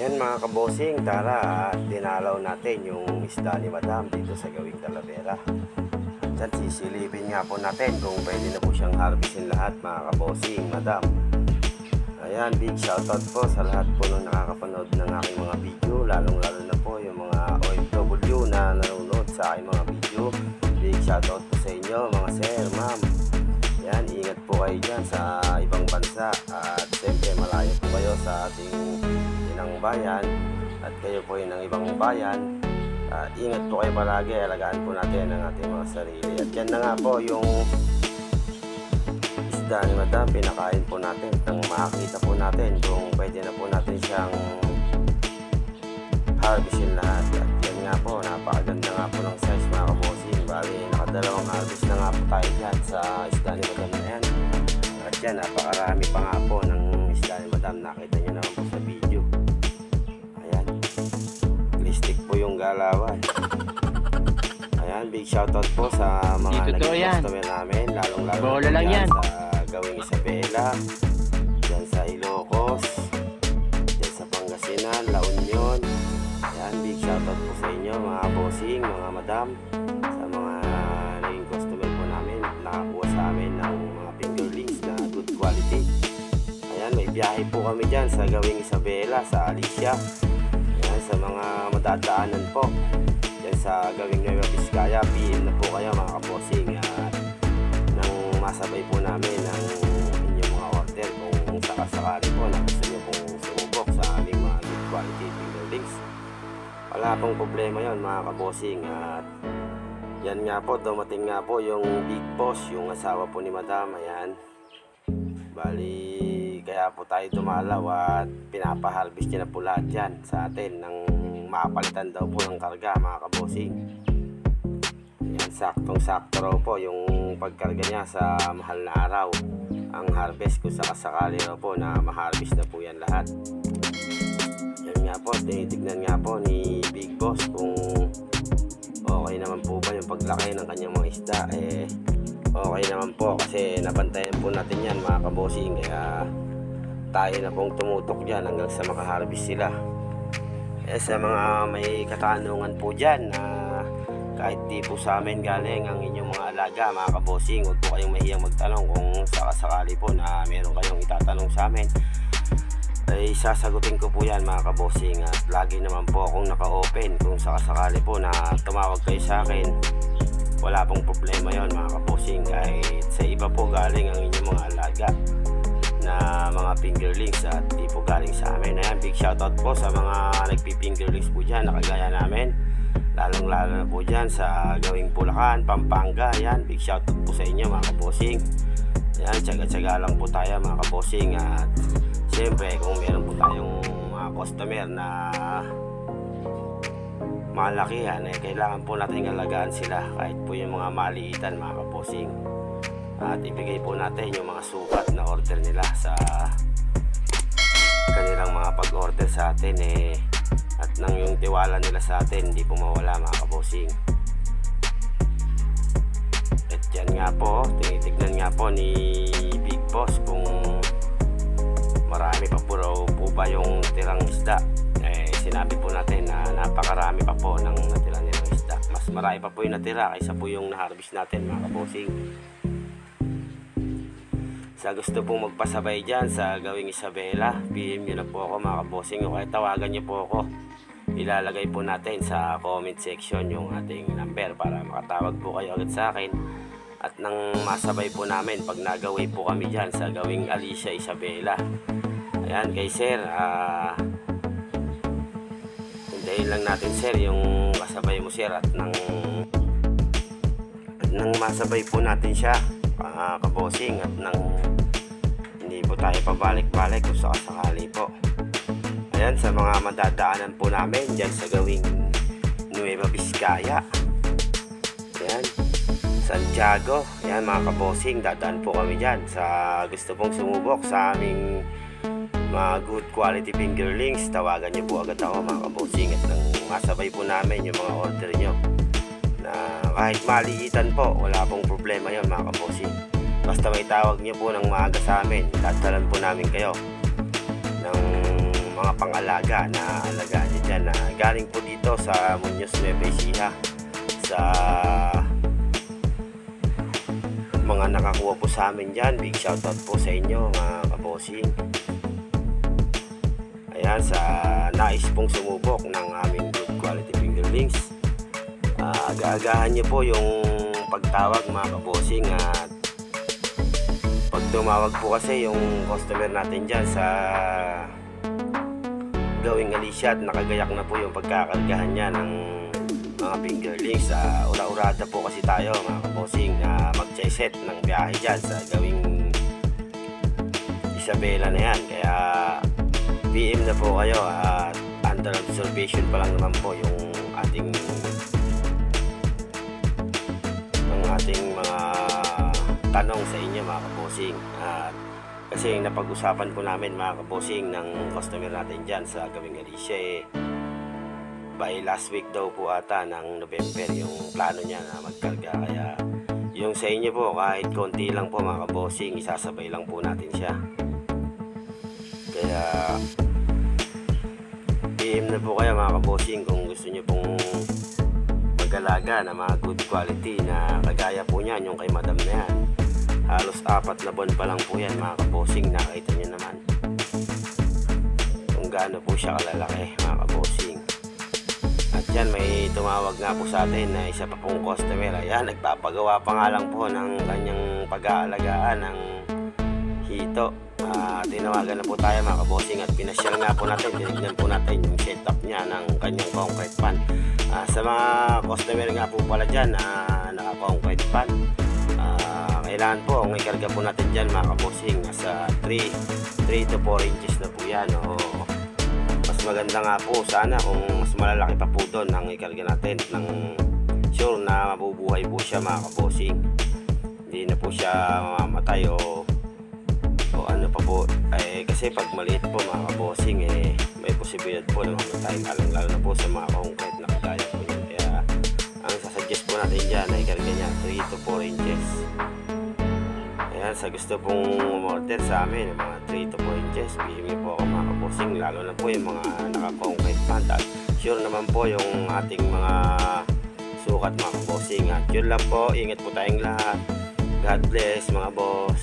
Ayan mga kabosing, tara at dinalaw natin yung isda ni Madam dito sa Gawing Talavera. At sisilipin nga po natin kung pwede na po siyang harvestin lahat mga kabosing, Madam. Ayan, big shoutout po sa lahat po nung nakakapanood ng aking mga video, lalong lalo na po yung mga OFW na nanonood sa aking mga video. Big shoutout po sa inyo mga sir, ma'am. Ayan, ingat po kayo dyan sa ibang bansa at siyempre malayo po kayo sa ating ng bayan at kayo po yung ng ibang bayan. Ingat po kayo palagi, alagaan po natin ang ating mga sarili. At yan na nga po yung isda ni Madam, pinakain po natin nang makakita po natin kung pwede na po natin siyang harvestin lahat. At yan nga po, napakaganda nga po ng size mga kabosing. Bali, nakadalawang harvest na nga po tayo dyan sa isda ni Madam na yan. At yan, napakarami pa nga po ng isda ni Madam. Nakita nyo naman po sa video. Stick po yung galawan. Ayan, big shoutout po sa mga naging customer namin, lalong lalo yan sa Gawing Isabela, dyan sa Ilocos, dyan sa Pangasinan, La Union. Ayan, big shoutout po sa inyo mga bossing, mga madam, sa mga naging customer po namin, nakakuha sa amin ng mga fingerlings na good quality. Ayan, may biyahe po kami dyan sa Gawing Isabela, sa Alicia. Sa mga madadaanan po yan sa Gawing Nueva Vizcaya, PM na po kayo mga kaposing at nang masabay po namin ang inyong mga order kung sakasakali po na gusto nyo pong sumubok sa aming mga good quality fingerlings. Wala pong problema yon mga kaposing. At yan nga po, dumating nga po yung big boss, yung asawa po ni Madam. Ayan, bali kaya po tayo dumalaw at pinapaharvest niya na po lahat dyan sa atin nang mapalitan daw po ng karga mga kabosing. Yan, saktong sakto raw po yung pagkarga niya sa mahal na araw ang harvest ko, sakasakali raw po na maharvest na po yan lahat. Yan nga po, tinitignan nga po ni Big Boss kung okay naman po ba yung paglaki ng kanyang mga isda. Okay naman po kasi nabantayan po natin yan mga kabosing, kaya tayo na pong tumutok dyan hanggang sa makaharvest sila. Sa mga may katanungan po dyan na kahit di po sa amin galing ang inyong mga alaga mga kabosing, huwag po kayong mahiyang magtanong kung sakasakali po na meron kayong itatanong sa amin, ay sasagutin ko po yan mga kabosing. At lagi naman po akong naka-open kung sakasakali po na tumawag kayo sa akin, wala pong problema yon mga kabosing. Kahit sa iba po galing ang inyong mga alaga na mga fingerlings at di po galing sa amin. Ayan, big shoutout po sa mga nagpi-fingerlings po dyan, nakagaya namin, lalong lalo na po dyan sa Gawing Bulacan, Pampanga. Ayan, big shoutout po sa inyo mga kabosing. Ayan, tsaga-tsaga lang po tayo mga kabosing. At siyempre kung meron po tayong mga customer na malakihan, kailangan po natin alagaan sila kahit po yung mga maliitan mga kabosing. At ibigay po natin yung mga sukat na order nila sa kanilang mga pag-order sa atin at nang yung tiwala nila sa atin hindi po mawala mga kabosing. At yan nga po, tinitignan nga po ni Big Boss kung marami pa po ba yung tirang isda. Sinabi po natin na napakarami pa po ng natira nilang isda. Mas marami pa po yung natira kaysa po yung na-harvest natin mga kabosing. Sa gusto pong magpasabay dyan sa Gawing Isabela, PM nyo na po ako mga kabosing, o kaya tawagan nyo po ako. Ilalagay po natin sa comment section yung ating number para makatawag po kayo agad sa akin. At nang masabay po namin pag nagaway po kami dyan sa Gawing Alicia Isabela. Ayan kay sir, hintayin lang natin sir yung kasabay mo sir, at nang masabay po natin siya kabosing, at nang hindi po tayo pabalik-balik kung sakasakali po. Ayan, sa mga madadaanan po namin dyan sa Gawing Nueva Vizcaya, ayan, Santiago, ayan mga kabosing, dadaan po kami dyan sa gusto pong sumubok sa aming mga good quality fingerlings. Tawagan nyo po agad ako mga kabosing, at nang masabay po namin yung mga order nyo na kahit maliitan po, wala pong problema yon mga kabosing. Basta may tawag niyo po ng maaga sa amin, dadalan po namin kayo ng mga pangalaga na alaga nyo dyan na galing po dito sa Muñoz Nueva Ecija, sa mga nakakuha po sa amin dyan. Big shoutout po sa inyo mga kabossing. Ayan, sa nais pong sumubok ng aming good quality fingerlings, aga-agahan nyo po yung pagtawag mga kabossing. At pag tumawag po kasi yung customer natin dyan sa Gawing Alicia at nakagayak na po yung pagkakargahan niya ng mga fingerlings, ura-urada po kasi tayo mga kabossing na mag-set ng biyahe dyan sa Gawing Isabela na yan. Kaya PM na po kayo at under observation pa lang naman po yung ating mga tanong sa inyo mga kabossing. At kasi napag-usapan po namin mga kabossing ng customer natin dyan sa Gawing Alicia, by last week daw po ata ng November yung plano niya na magkarga. Kaya yung sa inyo po kahit konti lang po mga kabossing, isasabay lang po natin siya. Kaya PM na po kayo mga kabossing kung gusto nyo pong mag-alaga na mga good quality na kagaya po niyan yung kay madam na yan. Halos 4 na buwan pa lang po yan mga kabossing. Nakita nyo naman kung gaano po siya kalalaki mga kabossing. At yan, may tumawag nga po sa atin na isa pa pong customer. Ayan, nagpapagawa pa nga lang po ng kanyang pag-aalagaan ng hito. Tinawagan na po tayo mga kabossing at pinasyal nga po natin, tinignan po natin yung setup niya ng kanyang concrete pan. Sa mga customer nga po pala dyan naka-concrete pan, kailangan po ang ikarga po natin dyan mga kabossing nasa 3 to 4 inches na po yan. Mas maganda nga po sana kung mas malalaki pa po doon ang ikarga natin, ng sure na mabubuhay po siya mga kabossing, hindi na po siya mamamatay o ano pa po. Kasi pag maliit po mga kabossing may posibilidad po na mamatay, lalo na po sa mga concrete na kagaya po yun. Kaya ang sasuggest po natin dyan ay ikarga niya 3 to 4 inches. Ayan, sa gusto pong order sa amin mga 3 to 4 inches, PM niyo po ako mga kabossing, lalo na po yung mga naka-concrete pan. Sure naman po yung ating mga sukat mga kabossing. At yun lang po, ingat po tayong lahat. God bless mga boss.